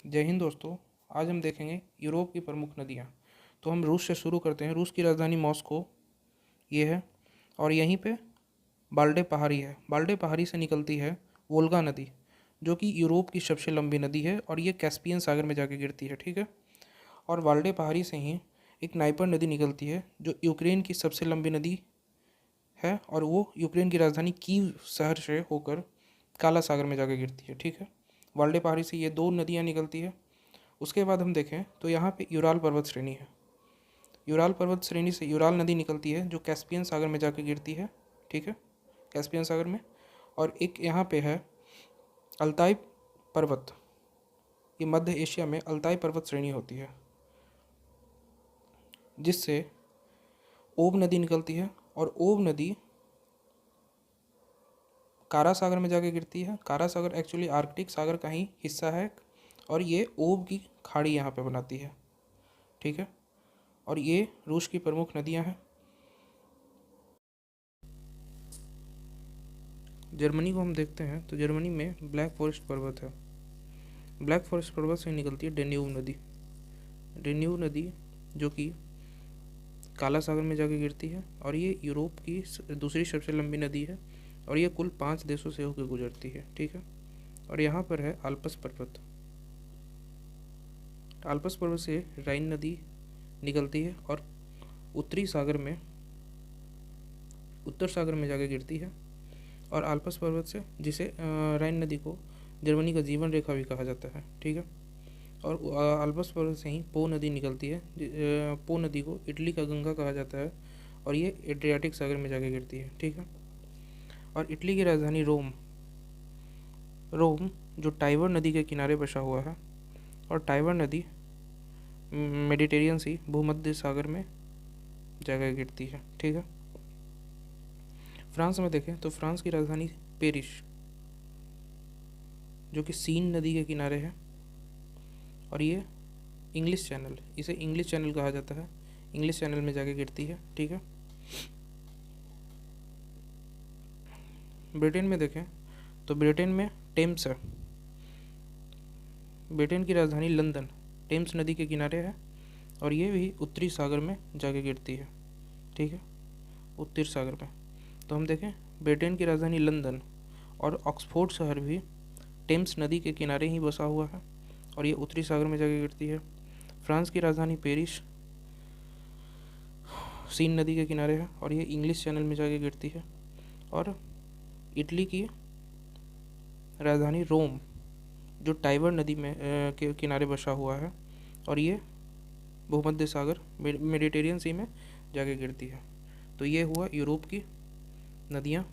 जय हिंद दोस्तों। आज हम देखेंगे यूरोप की प्रमुख नदियाँ। तो हम रूस से शुरू करते हैं। रूस की राजधानी मॉस्को ये है और यहीं पे बाल्डे पहाड़ी है। बाल्डे पहाड़ी से निकलती है वोल्गा नदी, जो कि यूरोप की सबसे लंबी नदी है और ये कैस्पियन सागर में जाके गिरती है। ठीक है। और बाल्डे पहाड़ी से ही एक नाइपर नदी निकलती है जो यूक्रेन की सबसे लंबी नदी है और वो यूक्रेन की राजधानी कीव शहर से होकर काला सागर में जाके गिरती है। ठीक है। बाल्डे पहाड़ी से ये दो नदियाँ निकलती है। उसके बाद हम देखें तो यहाँ पे यूराल पर्वत श्रेणी है। यूराल पर्वत श्रेणी से यूराल नदी निकलती है जो कैस्पियन सागर में जाके गिरती है। ठीक है, कैस्पियन सागर में। और एक यहाँ पे है अल्ताई पर्वत। ये मध्य एशिया में अल्ताई पर्वत श्रेणी होती है जिससे ओब नदी निकलती है और ओब नदी कारा सागर में जाके गिरती है। कारा सागर एक्चुअली आर्कटिक सागर का ही हिस्सा है और ये ओब की खाड़ी यहाँ पे बनाती है। ठीक है। और ये रूस की प्रमुख नदियाँ हैं। जर्मनी को हम देखते हैं तो जर्मनी में ब्लैक फॉरेस्ट पर्वत है। ब्लैक फॉरेस्ट पर्वत से निकलती है डेन्यूब नदी। डेन्यूब नदी जो कि काला सागर में जाके गिरती है और ये यूरोप की दूसरी सबसे लंबी नदी है और ये कुल 5 देशों से होकर गुजरती है। ठीक है। और यहाँ पर है आल्प्स पर्वत। आल्प्स पर्वत से राइन नदी निकलती है और उत्तरी सागर में उत्तर सागर में जाके गिरती है। और आल्प्स पर्वत से जिसे राइन नदी को जर्मनी का जीवन रेखा भी कहा जाता है। ठीक है। और आल्प्स पर्वत से ही पो नदी निकलती है। पो नदी को इटली का गंगा कहा जाता है और ये एड्रियाटिक सागर में जाके गिरती है। ठीक है। और इटली की राजधानी रोम जो टाइबर नदी के किनारे बसा हुआ है और टाइबर नदी मेडिटेरियन सी भूमध्य सागर में जाकर गिरती है। ठीक है। फ्रांस में देखें तो फ्रांस की राजधानी पेरिस जो कि सीन नदी के किनारे है और ये इसे इंग्लिश चैनल कहा जाता है। इंग्लिश चैनल में जाके गिरती है। ठीक है। ब्रिटेन में देखें तो ब्रिटेन में टेम्स है। ब्रिटेन की राजधानी लंदन टेम्स नदी के किनारे है और ये भी उत्तरी सागर में जाके गिरती है। ठीक है, उत्तरी सागर में। तो हम देखें ब्रिटेन की राजधानी लंदन और ऑक्सफोर्ड शहर भी टेम्स नदी के किनारे ही बसा हुआ है और ये उत्तरी सागर में जाके गिरती है। फ्रांस की राजधानी पेरिस सीन नदी के किनारे है और ये इंग्लिश चैनल में जाके गिरती है। और इटली की राजधानी रोम जो टाइबर नदी में के किनारे बसा हुआ है और ये भूमध्य सागर मेडिटेरियन सी में जाके गिरती है। तो ये हुआ यूरोप की नदियाँ।